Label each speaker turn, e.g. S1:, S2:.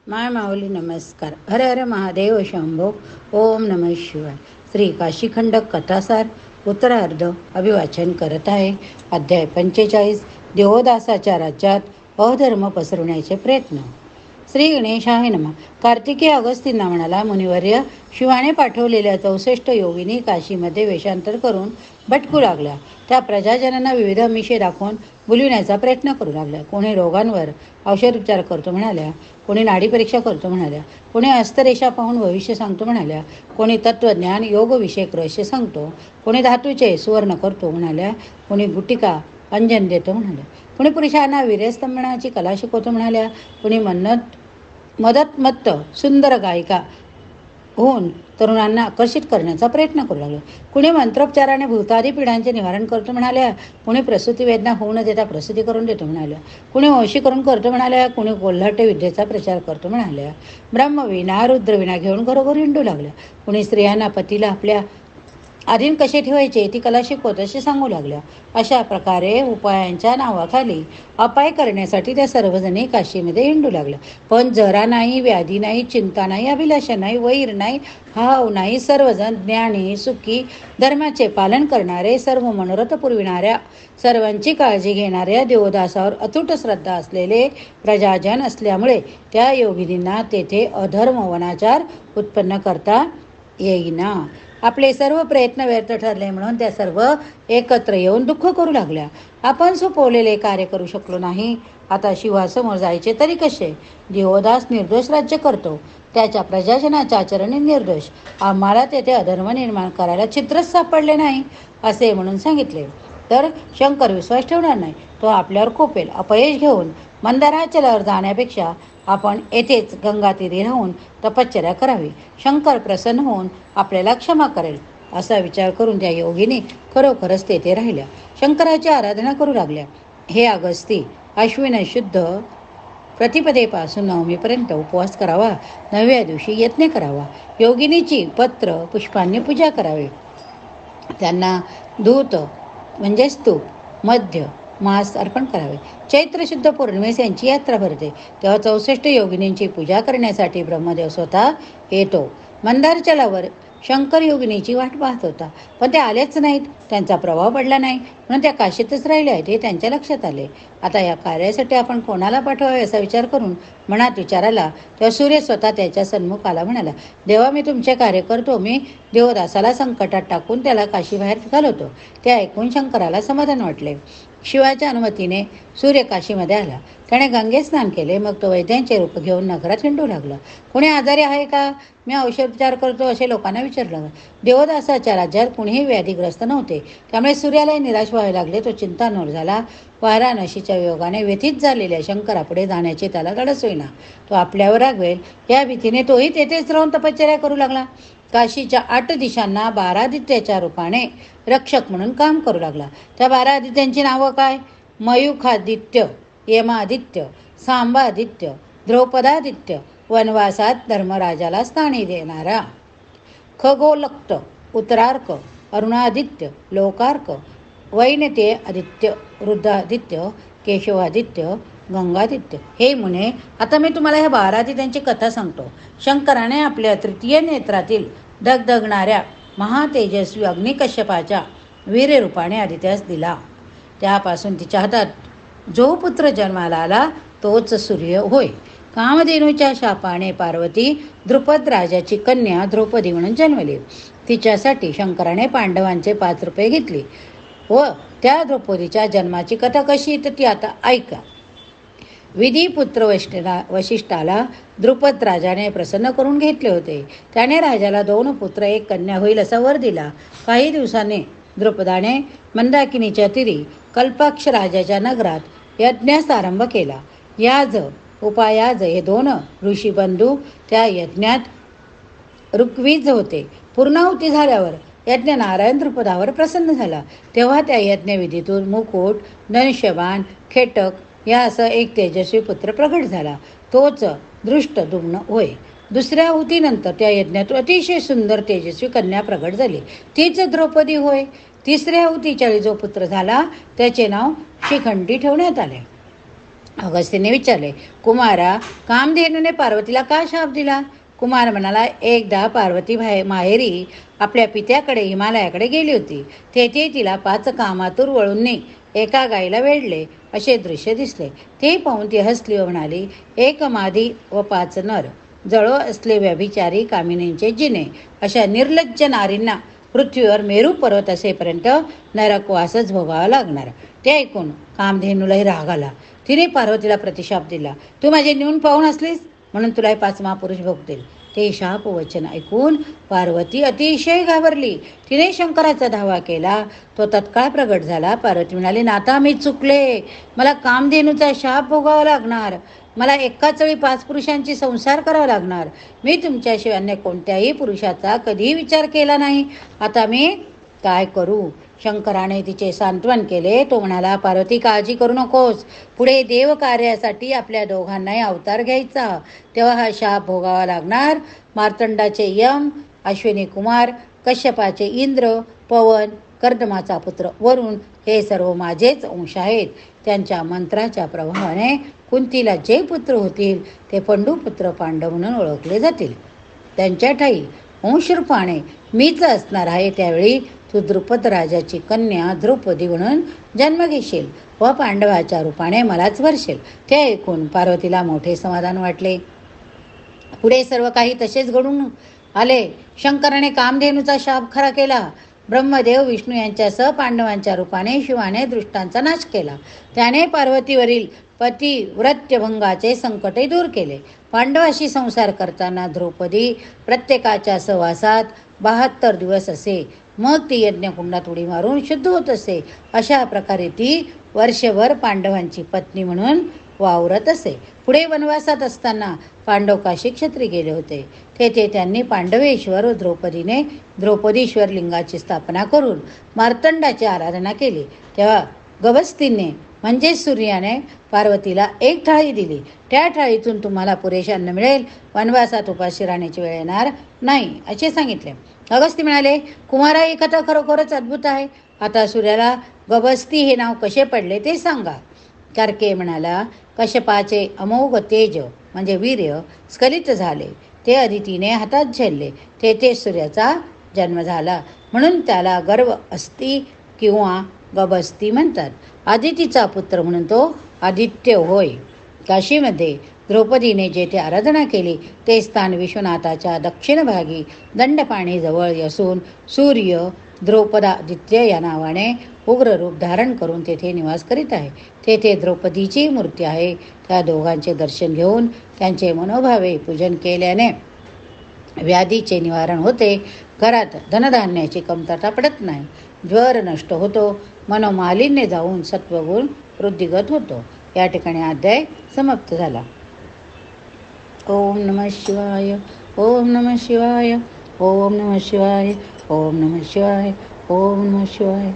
S1: माय माऊली नमस्कार. हर हर महादेव शंभो. ओम नमः शिवाय. श्री काशीखंडक कथासार उत्तरार्ध अभिवाचन करत आहे. अध्याय 45. देवदासाच्या राज्यात अधर्म पसरवण्याचे प्रयत्न. श्री गणेशाय नमः. कार्तिकेय अगस्तींना म्हणाला, मुनिवर्य, शिवाने पाठवलेल्या 64 योगिनी काशीमध्ये वेषांतर करून भटकू लागल्या. त्या प्रजाजनांना विविध आमिषे दाखवून बोलविण्याचा प्रयत्न करू लागल्या. कोणी रोगांवर औषधोपचार करतो म्हणाल्या, कोणी नाडी परीक्षा करतो म्हणाल्या, कोणी हस्तरेषा पाहून भविष्य सांगतो म्हणाल्या, कोणी तत्वज्ञान योगविषयक रहस्य सांगतो, कोणी धातूचे सुवर्ण करतो म्हणाल्या, कोणी गुटिका अंजन देतो म्हणाल्या, कोणी पुरुषांना वीर्यस्तंभनाची कला शिकवतो म्हणाल्या, कोणी मदतमत्त सुंदर गायिका होऊन तरुणांना आकर्षित करण्याचा प्रयत्न करू लागले. कुणी मंत्रोपचाराने भूतादी पिढांचे निवारण करतो म्हणाल्या, कुणी प्रसूती वेदना होऊ न देता प्रसूती करून देतो म्हणाल्या, कुणी वशीकरण करतो म्हणाल्या, कुणी कोल्हाटे विद्येचा प्रचार करतो म्हणाल्या, ब्रह्मविना रुद्रविना घेऊन घरोघरी हिंडू लागल्या, कुणी स्त्रियांना पतीला आपल्या अधीन कसे ठेवायचे ती कला शिकवत असे सांगू लागल्या. अशा प्रकारे उपायांच्या नावाखाली अपाय करण्यासाठी त्या सर्वजणी काशीमध्ये हिंडू लागल्या. पण जरा नाही, व्याधी नाही, चिंता नाही, अभिलाषा नाही, वैर नाही, हाव नाही. सर्वजण ज्ञानी, सुखी, धर्माचे पालन करणारे, सर्व मनोरथ पुरविणाऱ्या, सर्वांची काळजी घेणाऱ्या, देवदासावर अतूट श्रद्धा असलेले प्रजाजन असल्यामुळे त्या योगिनींना तेथे अधर्म वनाचार उत्पन्न करता येईना. आपले सर्व प्रयत्न व्यर्थ ठरले म्हणून त्या सर्व एकत्र येऊन दुःख करू लागल्या. आपण सोपवलेले कार्य करू शकलो नाही, आता शिवासमोर जायचे तरी कसे? देवदास निर्दोष राज्य करतो, त्याच्या प्रजाजनाच्या आचरणे निर्दोष. आम्हाला तेथे अधर्म निर्माण करायला छिद्रच सापडले नाही असे म्हणून सांगितले तर शंकर विश्वास ठेवणार नाही. तो आपल्यावर कोपेल. अपयश घेऊन मंदाराचलावर जाण्यापेक्षा आपण येथेच गंगातीरी राहून तपश्चर्या करावी. शंकर प्रसन्न होऊन आपल्याला क्षमा करेल असा विचार करून त्या योगिनी खरोखरच तेथे राहिल्या. शंकराची आराधना करू लागल्या. हे अगस्ती, अश्विन शुद्ध प्रतिपदेपासून नवमीपर्यंत उपवास करावा. 9व्या दिवशी यज्ञ करावा. योगिनीची पत्र पुष्पांनी पूजा करावी. त्यांना दूत म्हणजे स्तूप, मध्य, मांस अर्पण करावे. चैत्र शुद्ध पौर्णिमेस यांची यात्रा भरते. तेव्हा 64 योगिनींची पूजा करण्यासाठी ब्रह्मदेव स्वतः येतो. मंदारचलावर शंकर योगिनीची वाट पाहत होता, पण ते आलेच नाहीत. त्यांचा प्रभाव पडला नाही म्हणून त्या काशीतच राहिल्या आहेत हे त्यांच्या लक्षात आले. आता या कार्यासाठी आपण कोणाला पाठवावे असा विचार करून मनात विचार आला. तेव्हा सूर्य स्वतः त्याच्या सन्मुख आला. म्हणाला, देवा, मी तुमचे कार्य करतो. मी देवदासाला संकटात टाकून त्याला काशीबाहेर घालवतो. ते ऐकून शंकराला समाधान वाटले. शिवाच्या अनुमतीने सूर्य काशीमध्ये आला. त्याने गंगे स्नान केले. मग तो वैद्यांचे रूप घेऊन नगरात हिंडू लागला. कोणी आजारी आहे का, मी औषधोपचार करतो असे लोकांना विचारलं. देवदासाच्या राज्यात कुणीही व्याधीग्रस्त नव्हते, त्यामुळे सूर्यालाही निराश व्हावे लागले. तो चिंतानूर झाला. वाराणसीच्या योगाने व्यथित झालेल्या शंकरापुढे जाण्याचे त्याला धाडस होईना. तो आपल्यावर रागवेल या भीतीने तोही तेथेच राहून तपश्चर्या करू लागला. काशीच्या 8 दिशांना 12 आदित्याच्या रूपाने रक्षक म्हणून काम करू लागला. त्या 12 आदित्यांची नावं काय? मयूखादित्य, यमादित्य, सांबादित्य, द्रौपदादित्य, वनवासात धर्मराजाला स्थानी देणारा खगोलक्त, उत्तरार्क, अरुणादित्य, लोकार्क, वैनतेय आदित्य, रुद्रादित्य, केशवादित्य, गंगादित्य. हे मुने, आता मी तुम्हाला ह्या 12 आदित्यांची कथा सांगतो. शंकराने आपल्या तृतीय नेत्रातील धगधगणाऱ्या महातेजस्वी अग्निकश्यपाच्या वीर्यरूपाने आदित्यास दिला. त्यापासून तिच्या हातात जो पुत्र जन्माला आला तोच सूर्य होय. कामधेनूच्या शापाने पार्वती द्रुपद राजाची कन्या द्रौपदी म्हणून जन्मली. तिच्यासाठी शंकराने पांडवांचे 5 रुपये घेतले व त्या द्रौपदीच्या जन्माची कथा कशी तर ती आता ऐका. विधिपुत्र वशिष्ठाला द्रुपद राजाने प्रसन्न करून घेतले होते. त्याने राजाला 2 पुत्र 1 कन्या होईल असा वर दिला. काही दिवसांनी द्रुपदाने मंदाकिनीच्या तीरी कल्पाक्ष राजाच्या नगरात यज्ञास आरंभ केला. याज उपायाज हे 2 ऋषीबंधू त्या यज्ञात ऋग्वीज होते. पूर्णाहुती झाल्यावर यज्ञ नारायण द्रुपदावर प्रसन्न झाला. तेव्हा त्या यज्ञविधीतून मुकुट, धनुष्यबाण, खेटक यासह एक तेजस्वी पुत्र प्रगट झाला. तोच दृष्टद्युम्न होय. दुसऱ्या आहुतीनंतर त्या यज्ञातून अतिशय सुंदर तेजस्वी कन्या प्रगट झाली. तीच द्रौपदी होय. तिसऱ्या आहुतीच्या वेळी जो पुत्र झाला त्याचे नाव शिखंडी ठेवण्यात आले. अगस्तीने विचारले, कुमारा, कामधेनूने पार्वतीला का शाप दिला? कुमार म्हणाला, एकदा पार्वती माहेरी आपल्या पित्याकडे हिमालयाकडे गेली होती. तेथे तिला 5 कामातूर वळूंनी एका गाईला वेढले असे दृश्य दिसले. ते पाहून ती हसली व म्हणाली, 1 मादी व 5 नर, जळो असले व्यभिचारी कामिनींचे जिने. अशा निर्लज्ज नारींना पृथ्वीवर मेरू पर्वत असेपर्यंत नरकवासच भोगावा लागणार. ते ऐकून कामधेनूलाही राग आला. तिने पार्वतीला प्रतिशाप दिला, तू माझे न्यून पाहून असलीस म्हणून तुला 5 महापुरुष भोगतील. ते शाप वचन ऐकून पार्वती अतिशय घाबरली. तिने शंकराचा धावा केला. तो तत्काळ प्रगट झाला. पार्वती म्हणाली, नाथा, मी चुकले. मला कामधेनूचा शाप भोगावा लागणार. मला एकाच वेळी 5 पुरुषांची संसार करावा लागणार. मी तुमच्याशिवाय अन्य कोणत्याही पुरुषाचा कधीही विचार केला नाही. आता मी काय करू? शंकराने तिचे सांत्वन केले. तो म्हणाला, पार्वती, काळजी करू नकोस. पुढे देव कार्यासाठी आपल्या दोघांनाही अवतार घ्यायचा. तेव्हा हा शाप भोगावा लागणार. मार्तंडाचे यम, अश्विनी कुमार, कश्यपाचे इंद्र, पवन, कर्दमाचा पुत्र वरुण हे सर्व माझेच अंश आहेत. त्यांच्या मंत्राच्या प्रभावाने कुंतीला जे पुत्र होतील ते पंडुपुत्र पांडव म्हणून ओळखले जातील. त्यांच्या ठाई अंशरूपाने मीच असणार आहे. त्यावेळी तू द्रुपद राजाची कन्या द्रौपदी म्हणून जन्म घेशील व पांडवाच्या रूपाने मलाच भरशील. ते ऐकून पार्वतीला मोठे समाधान वाटले. पुढे सर्व काही तसेच घडून आले. शंकराने कामधेनूचा शाप खरा केला. ब्रह्मदेव विष्णू यांच्यासह पांडवांच्या रूपाने शिवाने दृष्टांचा नाश केला. त्याने पार्वतीवरील पतिव्रत्यभंगाचे संकटही दूर केले. पांडवाशी संसार करताना द्रौपदी प्रत्येकाच्या सहवासात 72 दिवस असे. मग ती यज्ञकुंडात उडी मारून शुद्ध होत असे. अशा प्रकारे ती वर्षभर पांडवांची पत्नी म्हणून वावरत असे. पुढे वनवासात असताना पांडव काशी क्षेत्री गेले होते. तेथे त्यांनी पांडवेश्वर व द्रौपदीने द्रौपदीश्वर लिंगाची स्थापना करून मार्तंडाची आराधना केली. तेव्हा गवस्तीने म्हणजे सूर्याने पार्वतीला 1 थाळी दिली. त्या थाळीतून तुम्हाला पुरेसे अन्न मिळेल. वनवासात उपाशी राहण्याची वेळ येणार नाही असे सांगितले. अगस्ती म्हणाले, कुमारा, ही कथा खरोखरच अद्भुत आहे. आता सूर्याला गवस्ती हे नाव कसे पडले ते सांगा. कार्के म्हणाला, कश्यपाचे अमोघ तेज म्हणजे वीर्य स्खलित झाले. ते अदितीने हातात झेलले. तेथे सूर्याचा जन्म झाला. म्हणून त्याला गर्व अस्ती किंवा गबस्ती म्हणतात. आदितीचा पुत्र म्हणून तो आदित्य होय. काशीमध्ये द्रौपदीने जेथे आराधना केली ते स्थान विश्वनाथाच्या दक्षिण भागी दंडपाणी जवळ असून सूर्य द्रौपदादित्य या नावाने उग्र रूप धारण करून तेथे निवास करीत आहे. तेथे द्रौपदीची मूर्ती आहे. त्या दोघांचे दर्शन घेऊन त्यांचे मनोभावे पूजन केल्याने व्याधीचे निवारण होते. घरात धनधान्याची कमतरता पडत नाही. ज्वर नष्ट होतो. मनोमालिन्य जाऊन सत्वगुण वृद्धिगत होतो. या ठिकाणी अध्याय समाप्त झाला. ओम नमः शिवाय. ओम नमः शिवाय. ओम नमः शिवाय. ओम नमः शिवाय. ओम नमः शिवाय.